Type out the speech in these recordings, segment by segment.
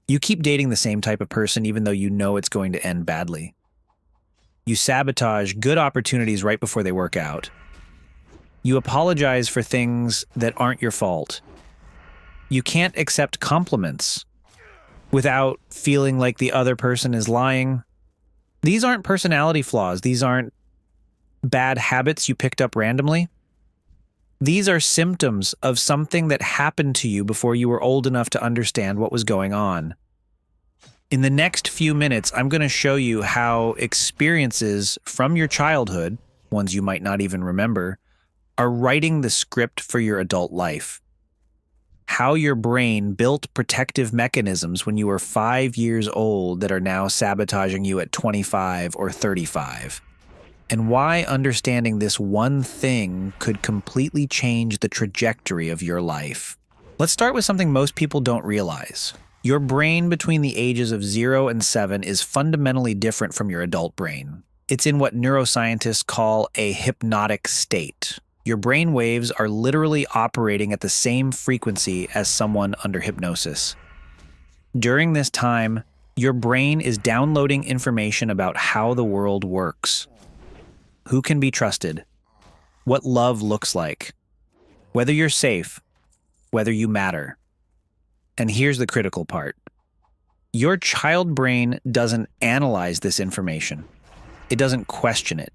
You keep dating the same type of person even though you know it's going to end badly. You sabotage good opportunities right before they work out. You apologize for things that aren't your fault. You can't accept compliments without feeling like the other person is lying. These aren't personality flaws. These aren't bad habits you picked up randomly. These are symptoms of something that happened to you before you were old enough to understand what was going on. In the next few minutes, I'm going to show you how experiences from your childhood, ones you might not even remember, are writing the script for your adult life. How your brain built protective mechanisms when you were 5 years old that are now sabotaging you at 25 or 35. And why understanding this one thing could completely change the trajectory of your life. Let's start with something most people don't realize. Your brain between the ages of 0 and 7 is fundamentally different from your adult brain. It's in what neuroscientists call a hypnotic state. Your brain waves are literally operating at the same frequency as someone under hypnosis. During this time, your brain is downloading information about how the world works, who can be trusted, what love looks like, whether you're safe, whether you matter. And here's the critical part. Your child brain doesn't analyze this information. It doesn't question it.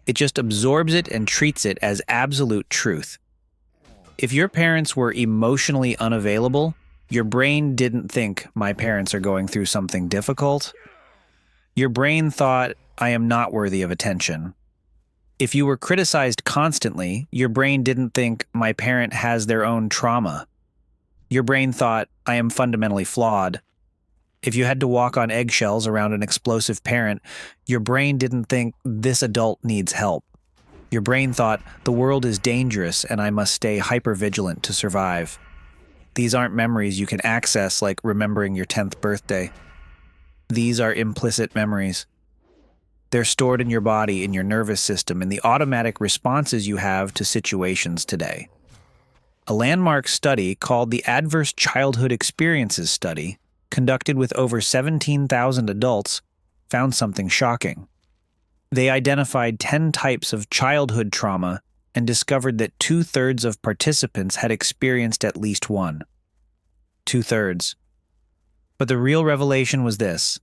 It just absorbs it and treats it as absolute truth. If your parents were emotionally unavailable, your brain didn't think, my parents are going through something difficult. Your brain thought, I am not worthy of attention. If you were criticized constantly, your brain didn't think, my parent has their own trauma. Your brain thought, I am fundamentally flawed. If you had to walk on eggshells around an explosive parent, your brain didn't think, this adult needs help. Your brain thought, the world is dangerous and I must stay hypervigilant to survive. These aren't memories you can access like remembering your 10th birthday. These are implicit memories. They're stored in your body, in your nervous system, in the automatic responses you have to situations today. A landmark study called the Adverse Childhood Experiences Study, conducted with over 17,000 adults, found something shocking. They identified 10 types of childhood trauma and discovered that 2/3 of participants had experienced at least one. 2/3. But the real revelation was this.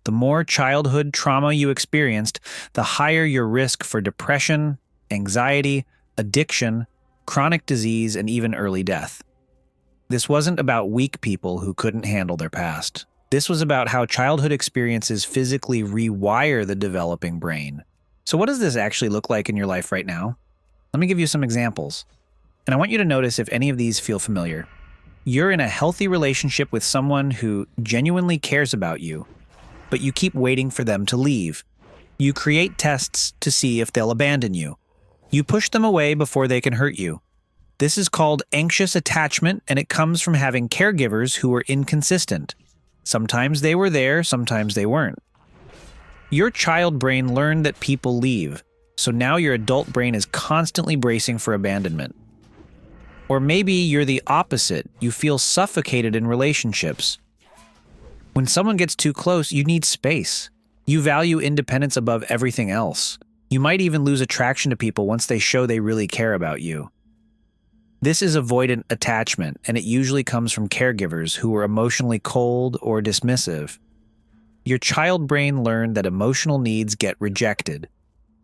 The more childhood trauma you experienced, the higher your risk for depression, anxiety, addiction, chronic disease, and even early death. This wasn't about weak people who couldn't handle their past. This was about how childhood experiences physically rewire the developing brain. So what does this actually look like in your life right now? Let me give you some examples. And I want you to notice if any of these feel familiar. You're in a healthy relationship with someone who genuinely cares about you, but you keep waiting for them to leave. You create tests to see if they'll abandon you. You push them away before they can hurt you. This is called anxious attachment, and it comes from having caregivers who were inconsistent. Sometimes they were there, sometimes they weren't. Your child brain learned that people leave, so now your adult brain is constantly bracing for abandonment. Or maybe you're the opposite. You feel suffocated in relationships. When someone gets too close, you need space. You value independence above everything else. You might even lose attraction to people once they show they really care about you. This is avoidant attachment, and it usually comes from caregivers who were emotionally cold or dismissive. Your child brain learned that emotional needs get rejected.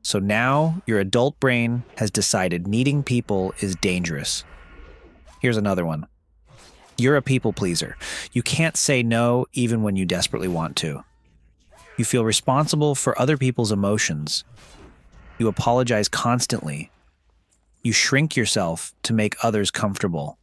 So now your adult brain has decided needing people is dangerous. Here's another one. You're a people pleaser. You can't say no even when you desperately want to. You feel responsible for other people's emotions. You apologize constantly. You shrink yourself to make others comfortable.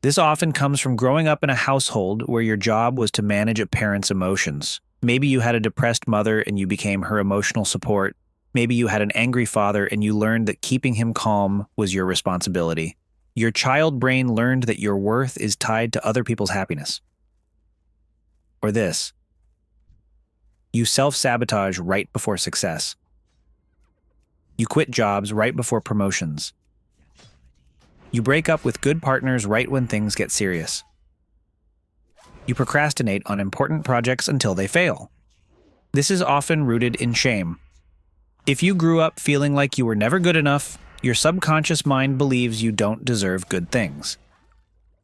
This often comes from growing up in a household where your job was to manage a parent's emotions. Maybe you had a depressed mother and you became her emotional support. Maybe you had an angry father and you learned that keeping him calm was your responsibility. Your child brain learned that your worth is tied to other people's happiness. Or this. You self-sabotage right before success. You quit jobs right before promotions. You break up with good partners right when things get serious. You procrastinate on important projects until they fail. This is often rooted in shame. If you grew up feeling like you were never good enough, your subconscious mind believes you don't deserve good things.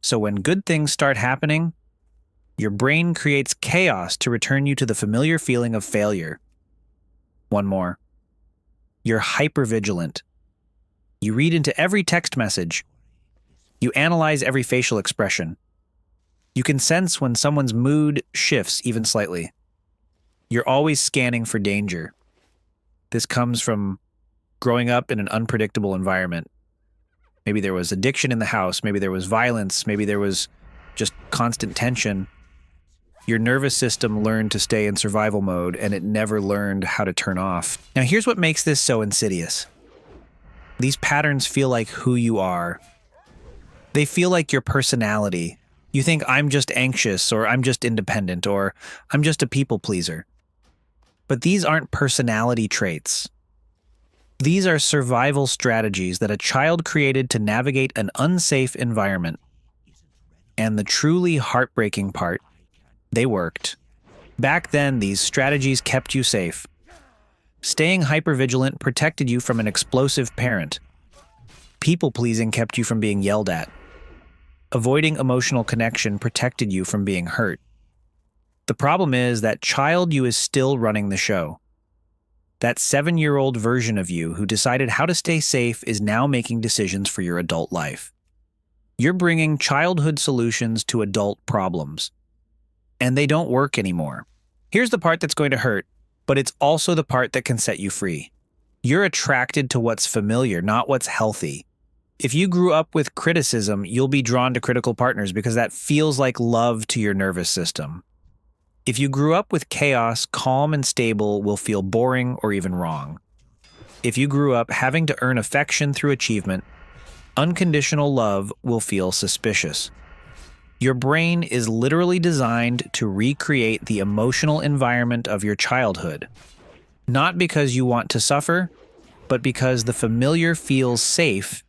So when good things start happening, your brain creates chaos to return you to the familiar feeling of failure. One more. You're hypervigilant. You read into every text message. You analyze every facial expression. You can sense when someone's mood shifts even slightly. You're always scanning for danger. This comes from growing up in an unpredictable environment. Maybe there was addiction in the house, maybe there was violence, maybe there was just constant tension. Your nervous system learned to stay in survival mode, and it never learned how to turn off. Now, here's what makes this so insidious. These patterns feel like who you are. They feel like your personality. You think, I'm just anxious, or I'm just independent, or I'm just a people pleaser. But these aren't personality traits. These are survival strategies that a child created to navigate an unsafe environment. And the truly heartbreaking part, they worked. Back then, these strategies kept you safe. Staying hypervigilant protected you from an explosive parent. People-pleasing kept you from being yelled at. Avoiding emotional connection protected you from being hurt. The problem is that child you is still running the show. That 7-year-old version of you who decided how to stay safe is now making decisions for your adult life. You're bringing childhood solutions to adult problems. And they don't work anymore. Here's the part that's going to hurt, but it's also the part that can set you free. You're attracted to what's familiar, not what's healthy. If you grew up with criticism, you'll be drawn to critical partners because that feels like love to your nervous system. If you grew up with chaos, calm and stable will feel boring or even wrong. If you grew up having to earn affection through achievement, unconditional love will feel suspicious. Your brain is literally designed to recreate the emotional environment of your childhood. Not because you want to suffer, but because the familiar feels safe,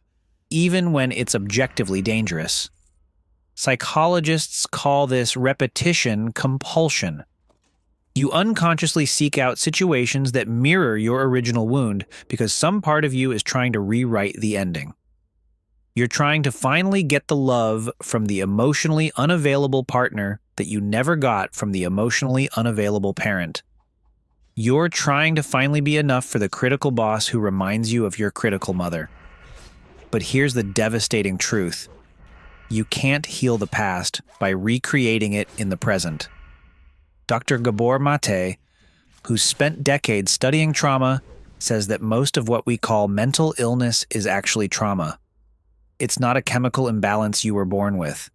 even when it's objectively dangerous. Psychologists call this repetition compulsion. You unconsciously seek out situations that mirror your original wound because some part of you is trying to rewrite the ending. You're trying to finally get the love from the emotionally unavailable partner that you never got from the emotionally unavailable parent. You're trying to finally be enough for the critical boss who reminds you of your critical mother. But here's the devastating truth. You can't heal the past by recreating it in the present. Dr. Gabor Mate, who's spent decades studying trauma, says that most of what we call mental illness is actually trauma. It's not a chemical imbalance you were born with.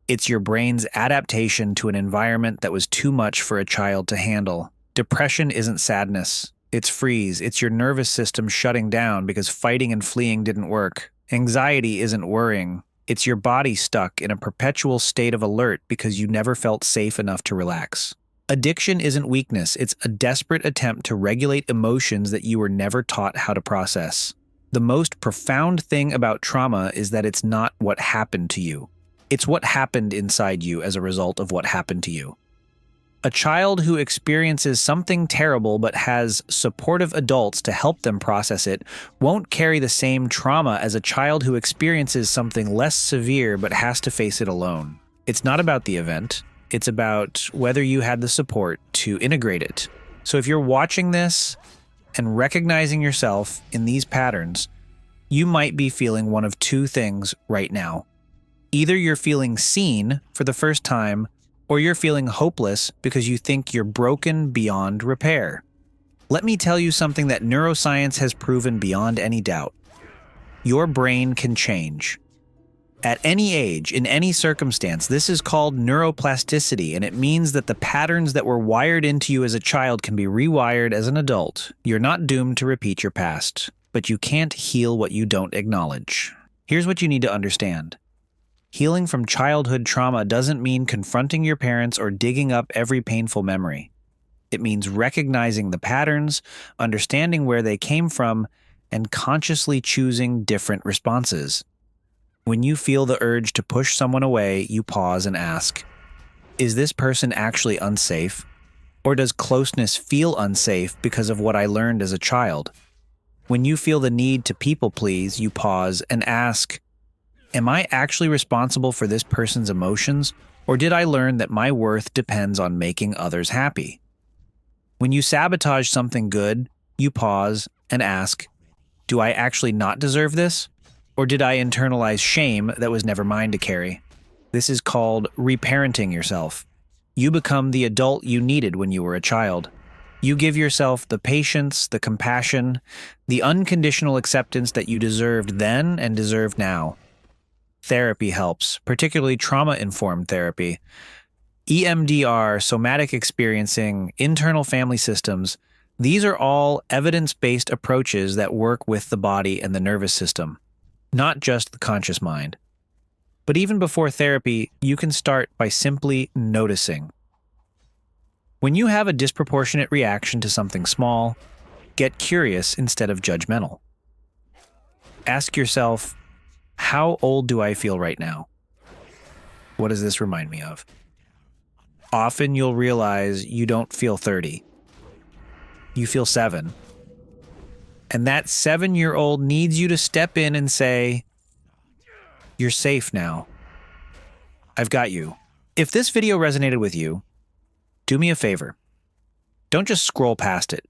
It's your brain's adaptation to an environment that was too much for a child to handle. Depression isn't sadness. It's freeze. It's your nervous system shutting down because fighting and fleeing didn't work. Anxiety isn't worrying. It's your body stuck in a perpetual state of alert because you never felt safe enough to relax. Addiction isn't weakness. It's a desperate attempt to regulate emotions that you were never taught how to process. The most profound thing about trauma is that it's not what happened to you. It's what happened inside you as a result of what happened to you. A child who experiences something terrible but has supportive adults to help them process it won't carry the same trauma as a child who experiences something less severe but has to face it alone. It's not about the event. It's about whether you had the support to integrate it. So if you're watching this and recognizing yourself in these patterns, you might be feeling one of two things right now. Either you're feeling seen for the first time, or you're feeling hopeless because you think you're broken beyond repair. Let me tell you something that neuroscience has proven beyond any doubt. Your brain can change. At any age, in any circumstance, this is called neuroplasticity, and it means that the patterns that were wired into you as a child can be rewired as an adult. You're not doomed to repeat your past, but you can't heal what you don't acknowledge. Here's what you need to understand. Healing from childhood trauma doesn't mean confronting your parents or digging up every painful memory. It means recognizing the patterns, understanding where they came from, and consciously choosing different responses. When you feel the urge to push someone away, you pause and ask, Is this person actually unsafe? Or does closeness feel unsafe because of what I learned as a child? When you feel the need to people please, you pause and ask, am I actually responsible for this person's emotions, or did I learn that my worth depends on making others happy? When you sabotage something good, you pause and ask, do I actually not deserve this, or did I internalize shame that was never mine to carry? This is called reparenting yourself. You become the adult you needed when you were a child. You give yourself the patience, the compassion, the unconditional acceptance that you deserved then and deserve now. Therapy helps, particularly trauma-informed therapy. EMDR, somatic experiencing, internal family systems, these are all evidence-based approaches that work with the body and the nervous system, not just the conscious mind. But even before therapy, you can start by simply noticing. When you have a disproportionate reaction to something small, get curious instead of judgmental. Ask yourself, how old do I feel right now? What does this remind me of? Often you'll realize you don't feel 30. You feel 7. And that 7-year-old needs you to step in and say, you're safe now. I've got you. If this video resonated with you, do me a favor. Don't just scroll past it.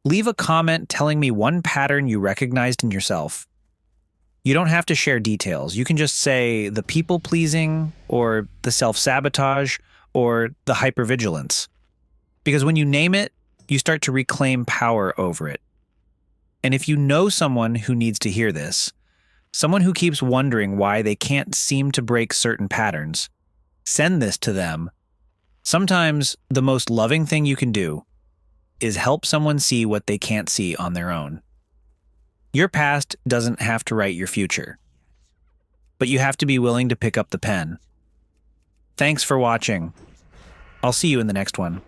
Leave a comment telling me one pattern you recognized in yourself. You don't have to share details. You can just say the people-pleasing, or the self-sabotage, or the hypervigilance. Because when you name it, you start to reclaim power over it. And if you know someone who needs to hear this, someone who keeps wondering why they can't seem to break certain patterns, send this to them. Sometimes the most loving thing you can do is help someone see what they can't see on their own. Your past doesn't have to write your future, but you have to be willing to pick up the pen. Thanks for watching. I'll see you in the next one.